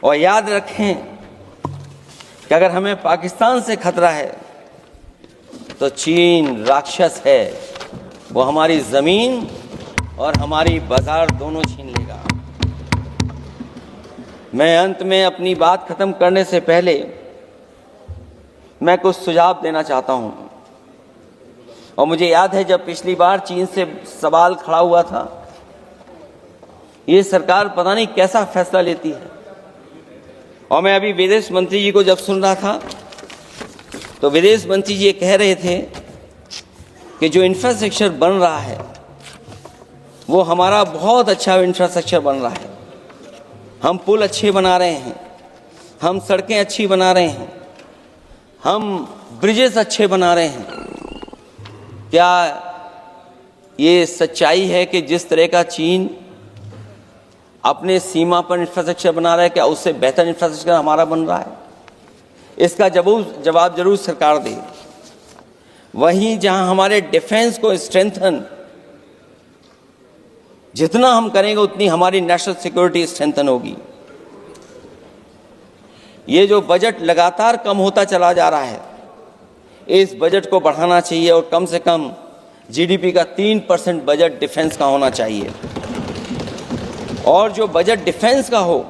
और याद रखें कि अगर हमें पाकिस्तान से खतरा है तो चीन राक्षस है, वो हमारी जमीन और हमारी बाजार दोनों छीन लेगा। मैं अंत में अपनी बात खत्म करने से पहले मैं कुछ सुझाव देना चाहता हूं। और मुझे याद है जब पिछली बार चीन से सवाल खड़ा हुआ था, ये सरकार पता नहीं कैसा फैसला लेती है। और मैं अभी विदेश मंत्री जी को जब सुन रहा था तो विदेश मंत्री जी ये कह रहे थे कि जो इंफ्रास्ट्रक्चर बन रहा है वो हमारा बहुत अच्छा इंफ्रास्ट्रक्चर बन रहा है। हम पुल अच्छे बना रहे हैं, हम सड़कें अच्छी बना रहे हैं, हम ब्रिजेस अच्छे बना रहे हैं। क्या ये सच्चाई है कि जिस तरह का चीन अपने सीमा पर इंफ्रास्ट्रक्चर बना रहा है, क्या उससे बेहतर इंफ्रास्ट्रक्चर हमारा बन रहा है? इसका जवाब जरूर सरकार दे। वहीं जहां हमारे डिफेंस को स्ट्रेंथन जितना हम करेंगे उतनी हमारी नेशनल सिक्योरिटी स्ट्रेंथन होगी। ये जो बजट लगातार कम होता चला जा रहा है, इस बजट को बढ़ाना चाहिए और कम से कम जीडीपी का 3% बजट डिफेंस का होना चाहिए। और जो बजट डिफेंस का हो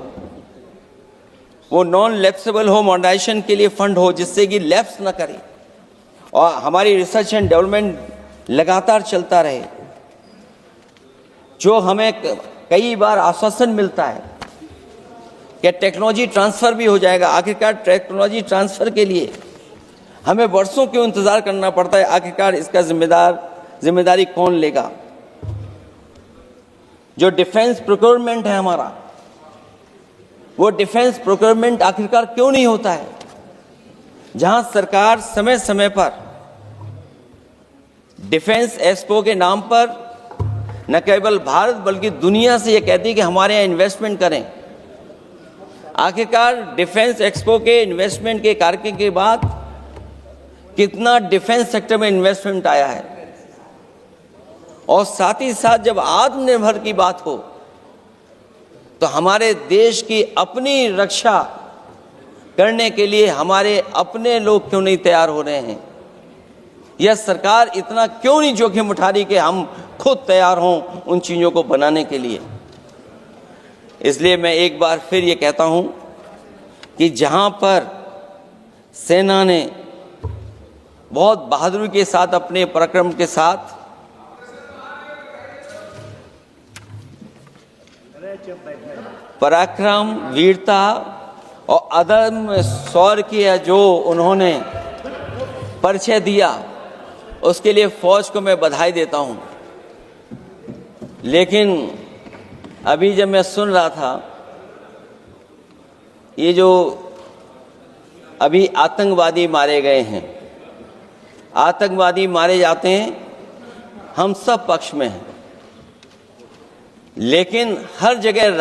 वो नॉन लैप्सेबल हो, मॉडर्नाइजेशन के लिए फंड हो जिससे कि लैप्स ना करे और हमारी रिसर्च एंड डेवलपमेंट लगातार चलता रहे। जो हमें कई बार आश्वासन मिलता है कि टेक्नोलॉजी ट्रांसफर भी हो जाएगा, आखिरकार टेक्नोलॉजी ट्रांसफर के लिए हमें वर्षों क्यों इंतजार करना पड़ता है? आखिरकार इसका जिम्मेदारी कौन लेगा? जो डिफेंस प्रोक्योरमेंट है हमारा, वो डिफेंस प्रोक्योरमेंट आखिरकार क्यों नहीं होता है? जहां सरकार समय समय पर डिफेंस एक्सपो के नाम पर न केवल भारत बल्कि दुनिया से ये कहती है कि हमारे यहाँ इन्वेस्टमेंट करें। आखिरकार डिफेंस एक्सपो के इन्वेस्टमेंट के कार्यक्रम के बाद कितना डिफेंस सेक्टर में इन्वेस्टमेंट आया है? और साथ ही साथ जब आत्मनिर्भर की बात हो तो हमारे देश की अपनी रक्षा करने के लिए हमारे अपने लोग क्यों नहीं तैयार हो रहे हैं? यह सरकार इतना क्यों नहीं जोखिम उठा रही कि हम खुद तैयार हों उन चीज़ों को बनाने के लिए? इसलिए मैं एक बार फिर ये कहता हूं कि जहां पर सेना ने बहुत बहादुरी के साथ अपने पराक्रम के साथ पराक्रम, वीरता और अदम्य शौर्य की जो उन्होंने परिचय दिया, उसके लिए फौज को मैं बधाई देता हूं। लेकिन अभी जब मैं सुन रहा था, ये जो अभी आतंकवादी मारे गए हैं, आतंकवादी मारे जाते हैं, हम सब पक्ष में हैं, लेकिन हर जगह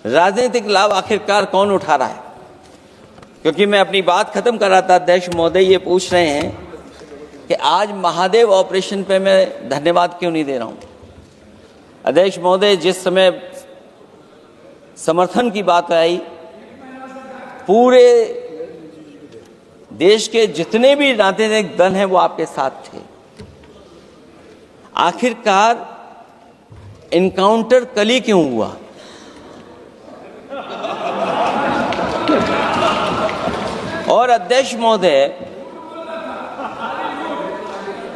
राजनीतिक लाभ आखिरकार कौन उठा रहा है? क्योंकि मैं अपनी बात खत्म कर रहा था, अध्यक्ष महोदय ये पूछ रहे हैं कि आज महादेव ऑपरेशन पे मैं धन्यवाद क्यों नहीं दे रहा हूं। अध्यक्ष महोदय, जिस समय समर्थन की बात आई, पूरे देश के जितने भी राजनीतिक दल हैं वो आपके साथ थे। आखिरकार इनकाउंटर कल ही क्यों हुआ? और अध्यक्ष महोदय,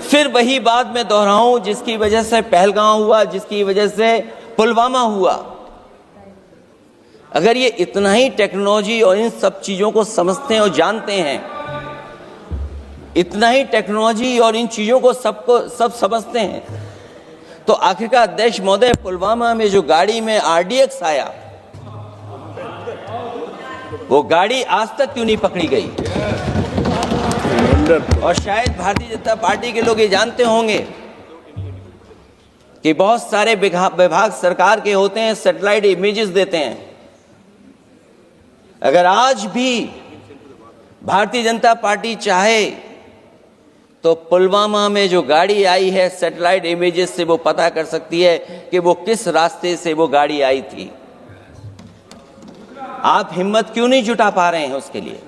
फिर वही बात मैं दोहराऊं जिसकी वजह से पहलगांव हुआ, जिसकी वजह से पुलवामा हुआ। अगर ये इतना ही टेक्नोलॉजी और इन सब चीजों को समझते हैं और जानते हैं, इतना ही टेक्नोलॉजी और इन चीजों को सब समझते हैं, तो आखिरकार अध्यक्ष महोदय पुलवामा में जो गाड़ी में RDX आया, वो गाड़ी आज तक क्यों नहीं पकड़ी गई? और शायद भारतीय जनता पार्टी के लोग ये जानते होंगे कि बहुत सारे विभाग सरकार के होते हैं, सैटेलाइट इमेजेस देते हैं। अगर आज भी भारतीय जनता पार्टी चाहे तो पुलवामा में जो गाड़ी आई है, सैटेलाइट इमेजेस से वो पता कर सकती है कि वो किस रास्ते से वो गाड़ी आई थी। आप हिम्मत क्यों नहीं जुटा पा रहे हैं उसके लिए?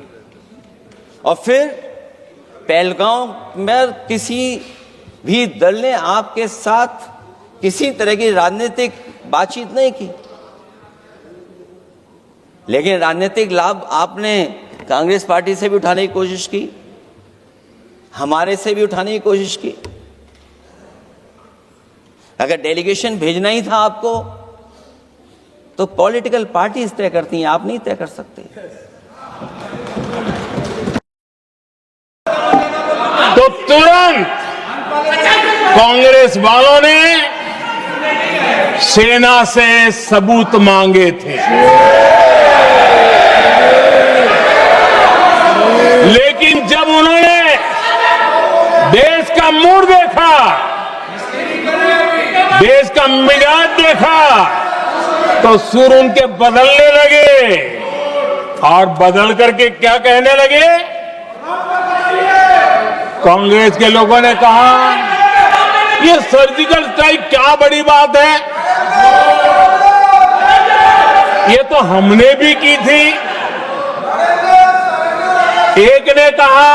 और फिर पहलगांव में किसी भी दल ने आपके साथ किसी तरह की राजनीतिक बातचीत नहीं की, लेकिन राजनीतिक लाभ आपने कांग्रेस पार्टी से भी उठाने की कोशिश की, हमारे से भी उठाने की कोशिश की। अगर डेलीगेशन भेजना ही था आपको तो पॉलिटिकल पार्टीज तय करती हैं, आप नहीं तय कर सकते। तो तुरंत कांग्रेस वालों ने सेना से सबूत मांगे थे, लेकिन जब उन्होंने देश का मूड देखा, देश का मिजाज देखा, तो सुर उनके बदलने लगे और बदल करके क्या कहने लगे? कांग्रेस के लोगों ने कहा ये सर्जिकल स्ट्राइक क्या बड़ी बात है, ये तो हमने भी की थी। एक ने कहा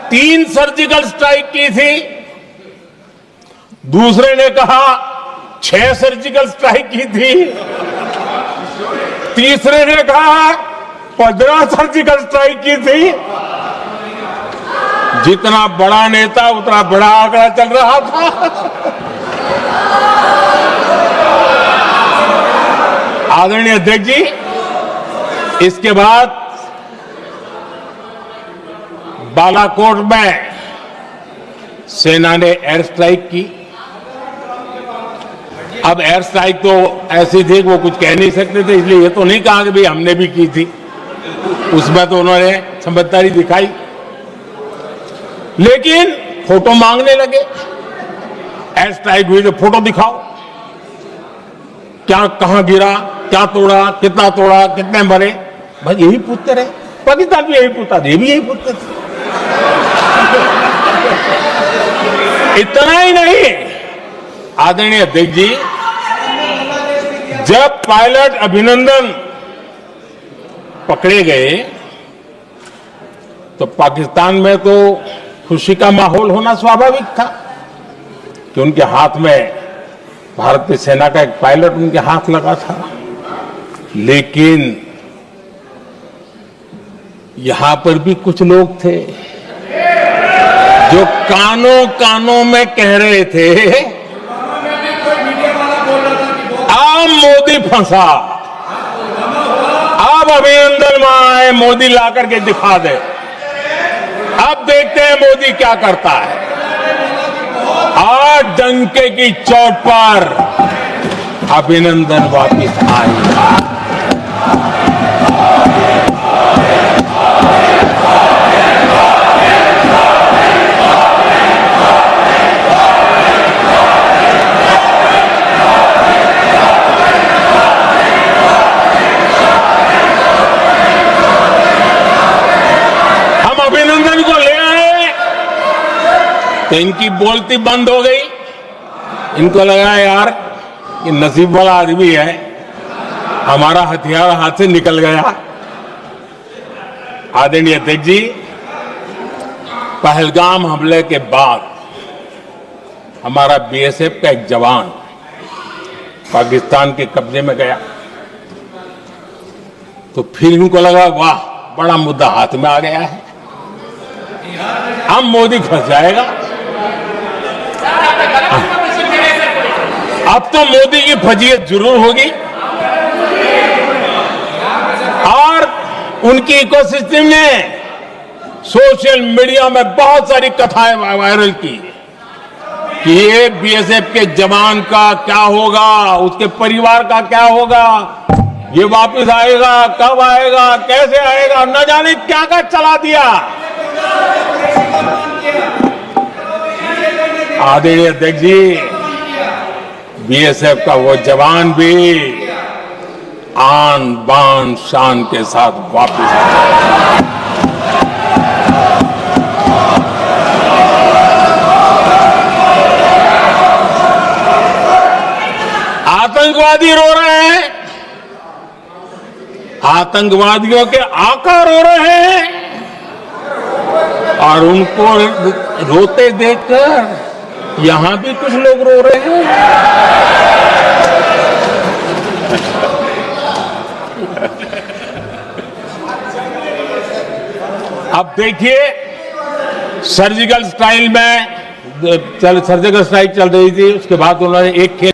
3 सर्जिकल स्ट्राइक की थी, दूसरे ने कहा 6 सर्जिकल स्ट्राइक की थी, तीसरे ने कहा 15 सर्जिकल स्ट्राइक की थी। जितना बड़ा नेता उतना बड़ा आंकड़ा चल रहा था। आदरणीय अध्यक्ष जी, इसके बाद बालाकोट में सेना ने एयर स्ट्राइक की। अब एयर स्ट्राइक तो ऐसी थी वो कुछ कह नहीं सकते थे, इसलिए ये तो नहीं कहा कि भाई हमने भी की थी, उसमें तो उन्होंने समझदारी दिखाई, लेकिन फोटो मांगने लगे। एयर स्ट्राइक हुई तो फोटो दिखाओ, क्या कहां गिरा, क्या तोड़ा, कितने मरे, बस यही पूछते रहे। पाकिस्तान भी यही पूछता था, ये भी यही पूछते थे। इतना ही नहीं, आदरणीय अध्यक्ष जी, जब पायलट अभिनंदन पकड़े गए तो पाकिस्तान में तो खुशी का माहौल होना स्वाभाविक था कि उनके हाथ में भारतीय सेना का एक पायलट उनके हाथ लगा था। लेकिन यहां पर भी कुछ लोग थे जो कानों कानों में कह रहे थे अब मोदी फंसा, अब अभिनंदन वहां आए, मोदी ला करके दिखा दे, अब देखते हैं मोदी क्या करता है। आज डंके की चोट पर अभिनंदन वापिस आए। तो इनकी बोलती बंद हो गई। इनको लगा यार कि नसीब वाला आदमी है, हमारा हथियार हाथ से निकल गया। आदरणीय अध्यक्ष जी, पहलगाम हमले के बाद हमारा बीएसएफ का एक जवान पाकिस्तान के कब्जे में गया, तो फिर इनको लगा वाह बड़ा मुद्दा हाथ में आ गया है, अब मोदी फंस जाएगा। अब तो मोदी की फजीयत जरूर होगी और उनकी इकोसिस्टम ने सोशल मीडिया में बहुत सारी कथाएं वायरल की कि ये बीएसएफ के जवान का क्या होगा, उसके परिवार का क्या होगा, ये वापस आएगा, कब आएगा, कैसे आएगा, न जाने क्या क्या चला दिया। आदरणीय अध्यक्ष जी, बीएसएफ का वो जवान भी आन बान शान के साथ वापस आया। आतंकवादी रो रहे हैं, आतंकवादियों के आका रो रहे हैं और उनको रोते देखकर यहां भी कुछ लोग रो रहे हैं। अब देखिए सर्जिकल स्ट्राइक चल रही थी, उसके बाद उन्होंने एक खेल